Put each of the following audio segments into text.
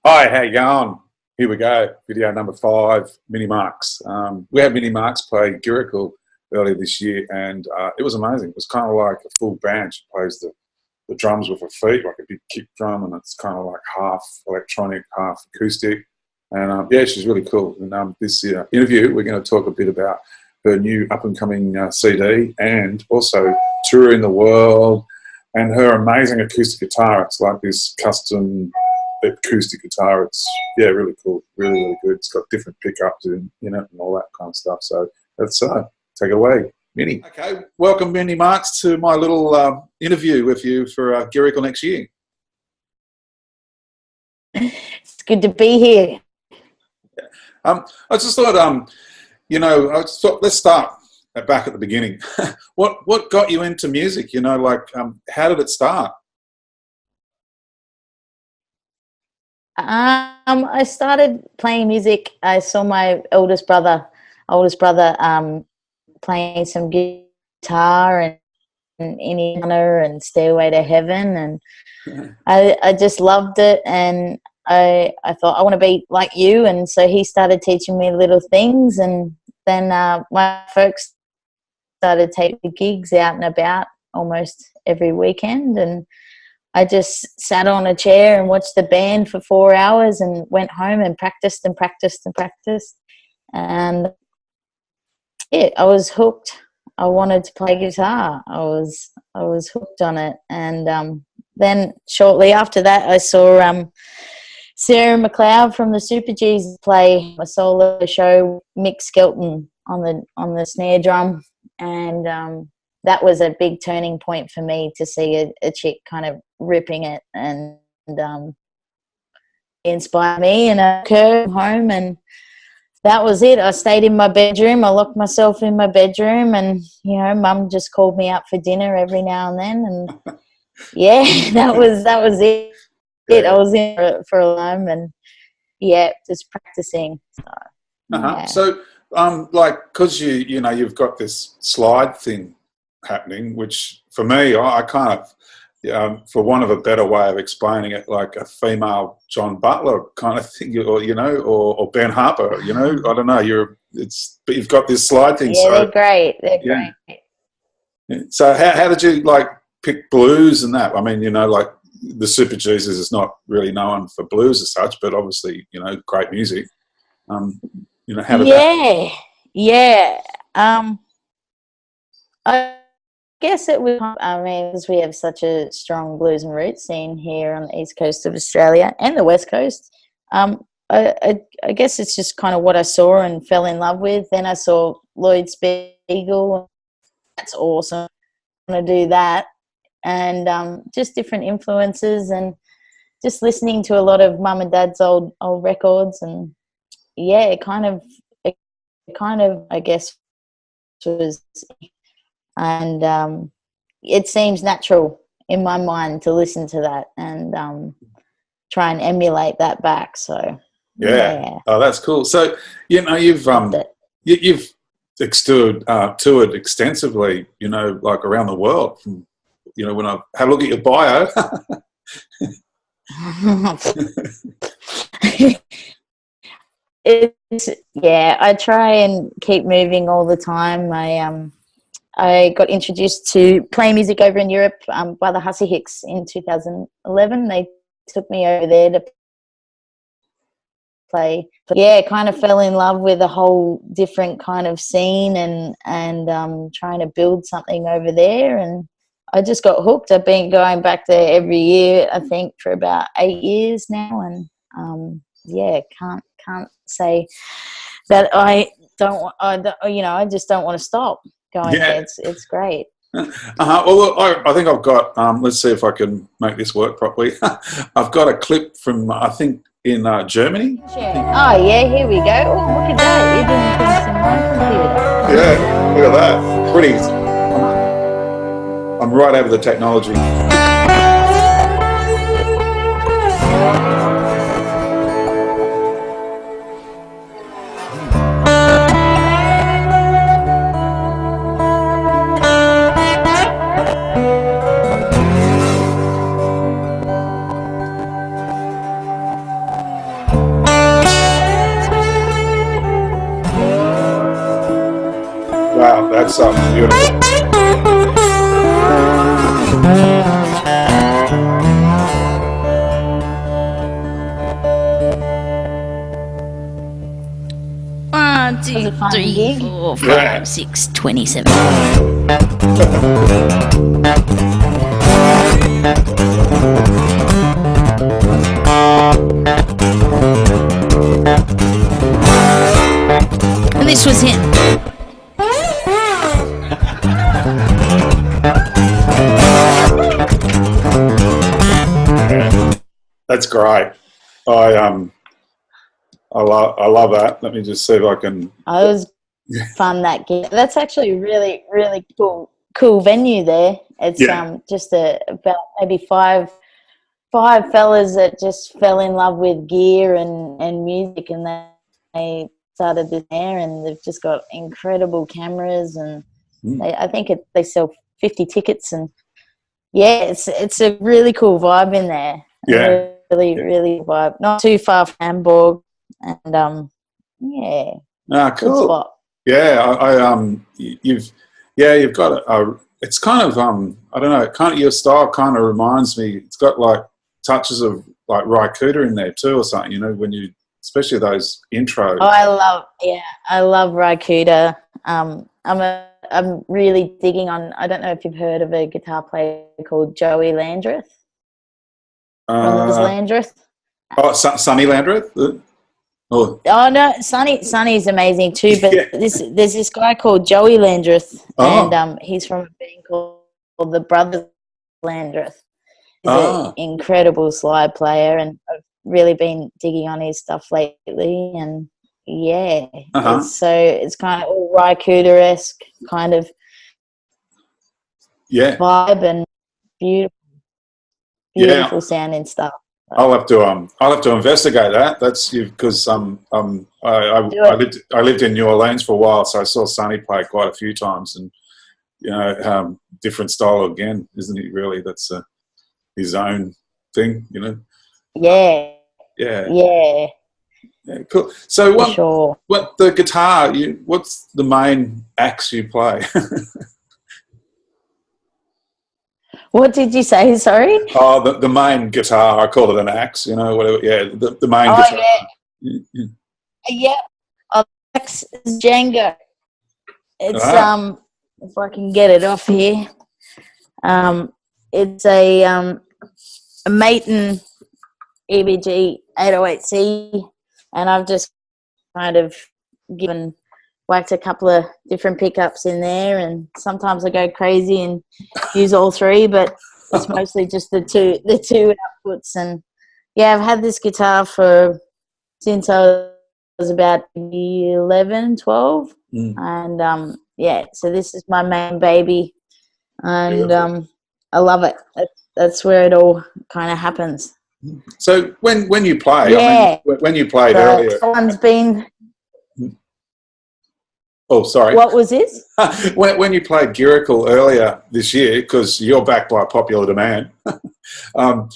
Hi, how you going? Here we go, video number 5, Minnie Marks. We had Minnie Marks play Girrakool earlier this year, and it was amazing. It was kind of like a full band. She plays the drums with her feet, like a big kick drum, and it's kind of like half electronic, half acoustic. And yeah, she's really cool. And this interview, we're going to talk a bit about her new up-and-coming CD, and also touring the world, and her amazing acoustic guitar. It's like this custom acoustic guitar. It's really cool, really good. It's got different pickups in it and all that kind of stuff. So let's take it away, Minnie. Okay, welcome Minnie Marks to my little interview with you for Girrakool next year. It's good to be here. I just thought, let's start back at the beginning. What got you into music? How did it start? I started playing music. I saw my oldest brother playing some guitar and Indiana and Stairway to Heaven, and I just loved it, and I thought I want to be like you, and so he started teaching me little things, and then my folks started taking gigs out and about almost every weekend, and I just sat on a chair and watched the band for 4 hours and went home and practiced. And yeah, I was hooked. I wanted to play guitar. I was hooked on it. And then shortly after that, I saw Sarah McLeod from the Super G's play a solo show, Mick Skelton on the snare drum, and that was a big turning point for me to see a chick kind of ripping it, and inspired me, and I came home, and that was it. I stayed in my bedroom. I locked myself in my bedroom, and Mum just called me out for dinner every now and then, and yeah, that was it. I was in for a time, and yeah, just practicing. So, yeah. So because you've got this slide thing happening, which for me, I kind of, for want of a better way of explaining it, like a female John Butler kind of thing, or Ben Harper, I don't know. But you've got this slide thing. Yeah, so, they're great. They're great. So how did you pick blues and that? I mean, the Super Jesus is not really known for blues as such, but obviously, great music. How did that? Yeah. I guess it was, because we have such a strong blues and roots scene here on the east coast of Australia and the west coast. I guess it's just kind of what I saw and fell in love with. Then I saw Lloyd Spiegel. That's awesome. I want to do that. And just different influences, and just listening to a lot of Mum and Dad's old records. And yeah, it kind of I guess was, and it seems natural in my mind to listen to that and try and emulate that back. So yeah. Oh, that's cool. So you've toured extensively, around the world. From, when I had a look at your bio. I try and keep moving all the time. I got introduced to playing music over in Europe by the Hussey Hicks in 2011. They took me over there to play. But yeah, kind of fell in love with a whole different kind of scene, and trying to build something over there. And I just got hooked. I've been going back there every year, I think, for about 8 years now. And can't say that I just don't want to stop going there. It's great. Well, look, I think I've got, let's see if I can make this work properly. I've got a clip from, I think, in Germany. Oh, yeah, here we go. Oh, look at that. You're doing things in my computer. Yeah, look at that. Pretty. I'm right over the technology. That's beautiful. One, It was a two, fun three, gig. 4, Yeah. 5, 6, 27. And this was him. That's great. I love that. Let me just see if I can. It was fun, that gig. That's actually a really, really cool venue there. It's Yeah. just about maybe five fellas that just fell in love with gear and music, and they started this there, and they've just got incredible cameras, and I think they sell 50 tickets, and yeah, it's a really cool vibe in there. Yeah. Really vibe. Not too far from Hamburg, and yeah, Ah, good cool. spot. Yeah, you've got it's kind of I don't know, kind of your style kind of reminds me. It's got like touches of like Raikuta in there too, or something. You know, when you, especially those intros. Oh, I love Raikuta. I'm really digging on. I don't know if you've heard of a guitar player called Joey Landreth from Liz Landreth. Sonny Landreth. Oh, Oh no, Sonny's amazing too. But yeah. there's this guy called Joey Landreth, Oh. and he's from a band called the Brothers Landreth. He's Ah. an incredible slide player, and I've really been digging on his stuff lately. And yeah, it's kind of all Raikuta-esque kind of vibe, and beautiful sounding stuff. I'll have to investigate that. That's because I lived in New Orleans for a while, so I saw Sonny play quite a few times, and you know, different style again, isn't it? Really, that's his own thing, you know. Yeah, cool. So what the guitar? What's the main axe you play? What did you say? Sorry. Oh, the main guitar. I call it an axe. You know, whatever. Yeah, the main guitar. Yeah. Oh, the axe is Django. It's if I can get it off here. It's a Maton EBG 808C, and I've just kind of whacked a couple of different pickups in there, and sometimes I go crazy and use all three, but it's mostly just the two outputs. And yeah, I've had this guitar since I was about 11, 12, and yeah, so this is my main baby, and I love it. That's where it all kind of happens. So when you play, yeah, I mean, when you played earlier, someone's been. Oh, sorry. What was this? when you played Girrakool earlier this year, because you're backed by popular demand. No,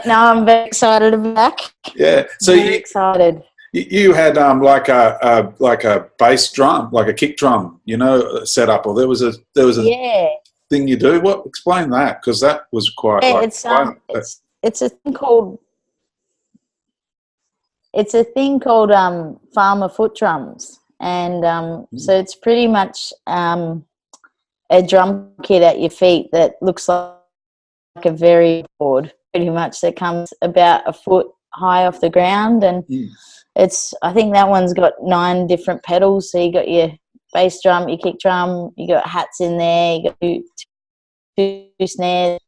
I'm very excited to be back. Yeah, so excited. You had like a bass drum, like a kick drum, you know, set up, or there was a thing you do. What? Explain that, because that was quite. Yeah, it's a thing called. It's a thing called farmer foot drums, and so it's pretty much a drum kit at your feet that looks like a very board, pretty much, that comes about a foot high off the ground, and I think that one's got 9 different pedals. So you got your bass drum, your kick drum, you got hats in there, you got two snares,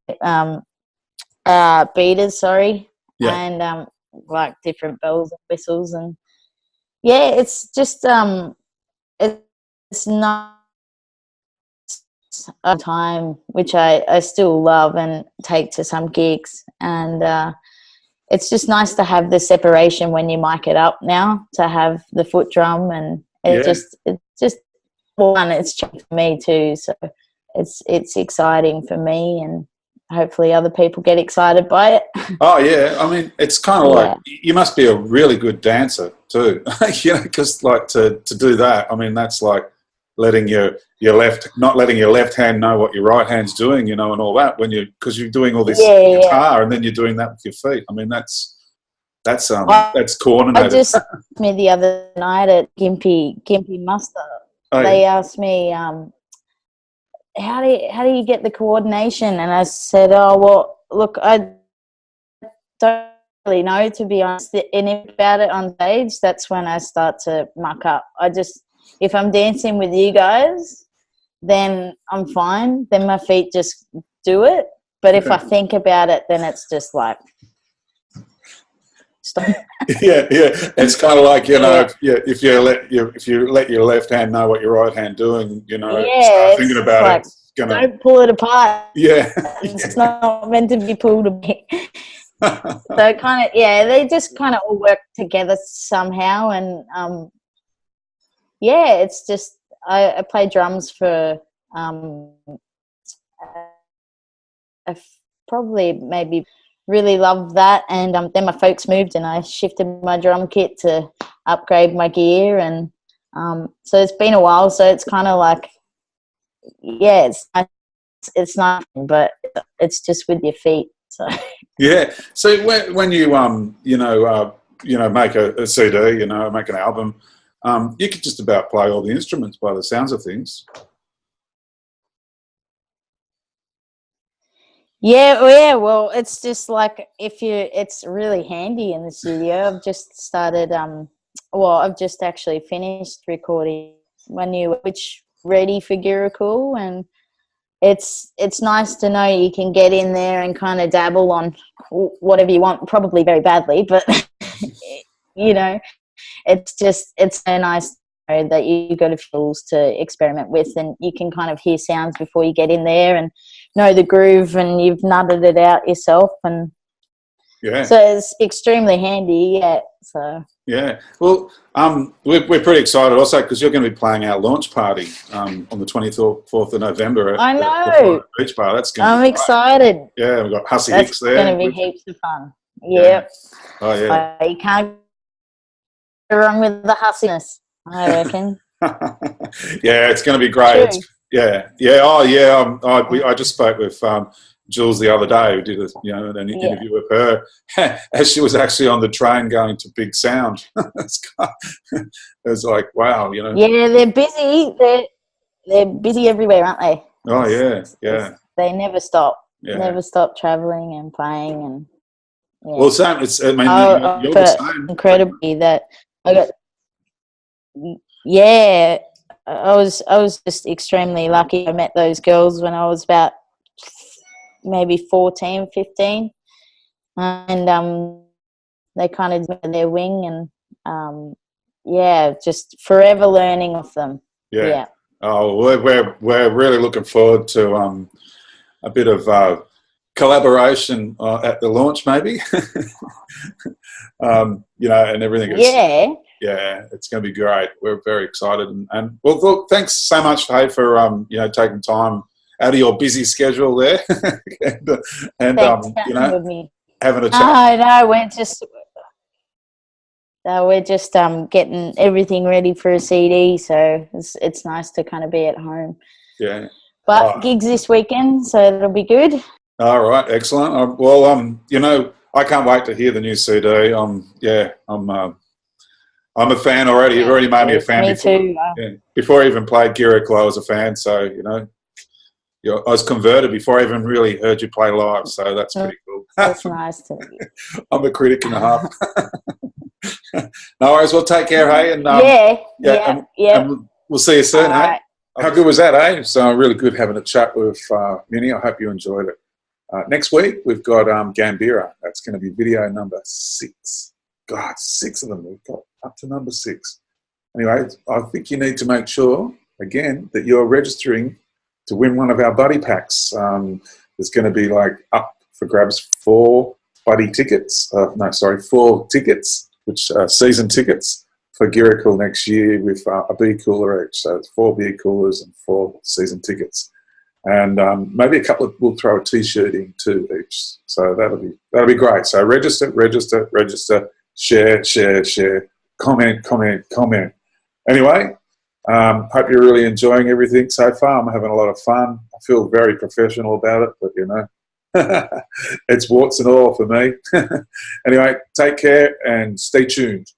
beaters, and like different bells and whistles, and yeah, it's just it's not a time which I still love and take to some gigs, and it's just nice to have the separation when you mic it up now, to have the foot drum, and it's just one, it's cheap for me too, so it's exciting for me, and hopefully other people get excited by it. Oh yeah, I mean, it's kind of like, you must be a really good dancer too, you know, because like to do that, I mean, that's like letting your left, not letting your left hand know what your right hand's doing, you know, and all that when because you're doing all this guitar and then you're doing that with your feet. I mean, that's coordinated. I just me the other night at Gimpy Muster. They asked me, how do you get the coordination? And I said, oh well, look, I don't really know, to be honest. And about it on stage, that's when I start to muck up. If I'm dancing with you guys, then I'm fine. Then my feet just do it. But if I think about it, then it's just like, stop. Yeah. It's kind of like, you know, if you let your left hand know what your right hand doing, you know, start thinking about like, it. Don't pull it apart. Yeah. It's not meant to be pulled apart. So kind of, they just kind of all work together somehow. And it's just I play drums for I've probably maybe really loved that, and then my folks moved and I shifted my drum kit to upgrade my gear, and so it's been a while. So it's kind of like, it's not, but it's just with your feet. So yeah. So when you make a CD, you know, make an album, you could just about play all the instruments by the sounds of things. Yeah. Well, it's just like it's really handy in the studio. I've just started. I've just actually finished recording my new, which ready for Girrakool, and it's nice to know you can get in there and kind of dabble on whatever you want. Probably very badly, but you know, it's so nice that you got a few tools to experiment with, and you can kind of hear sounds before you get in there and know the groove, and you've nutted it out yourself, and so it's extremely handy. Well, we're pretty excited also because you're going to be playing our launch party on the 24th of November at the Beach Bar. I'm excited. Yeah, we've got Hussy Hicks there. It's going to be heaps of fun. Yep. Oh yeah. You can't go wrong with the hussiness, I reckon. Yeah, it's going to be great. I just spoke with Jules the other day. We did an interview with her as she was actually on the train going to Big Sound. It was like, wow, you know. Yeah, they're busy. They're busy everywhere, aren't they? Oh yeah. They never stop. Never stop traveling and playing and. Yeah. Well, Sam, you're the same. Incredibly that I got. Yeah, I was just extremely lucky. I met those girls when I was about maybe 14, 15, and they kind of did their wing, and just forever learning off them. Yeah. Oh, we're really looking forward to a bit of collaboration at the launch, maybe. And everything. Yeah, it's going to be great. We're very excited, and well, look, thanks so much, hey, for taking time out of your busy schedule there, and with me. Having a chat. No, we're just getting everything ready for a CD, so it's nice to kind of be at home. Yeah. But gigs this weekend, so it'll be good. All right, excellent. I can't wait to hear the new CD. I'm a fan already. You've already made me a fan. Me too. Before I even played Girrakool, I was a fan. So I was converted before I even really heard you play live. So that's pretty cool. That's nice to hear. I'm a critic and a half. No worries. Well, take care, hey, and and we'll see you soon, hey. Right. How good was that, eh? So really good having a chat with Minnie. I hope you enjoyed it. Next week we've got Gambira. That's going to be video number 6. God, 6 of them. We've got up to number 6. Anyway, I think you need to make sure, again, that you're registering to win one of our buddy packs. There's going to be up for grabs 4 tickets, which are season tickets for Girrakool next year with a beer cooler each. So it's 4 beer coolers and 4 season tickets. And maybe we'll throw a T-shirt in too each. So that'll be great. So register, share, comment. Anyway, Hope you're really enjoying everything so far. I'm having a lot of fun. I feel very professional about it, but you know, it's warts and all for me. Anyway, take care and stay tuned.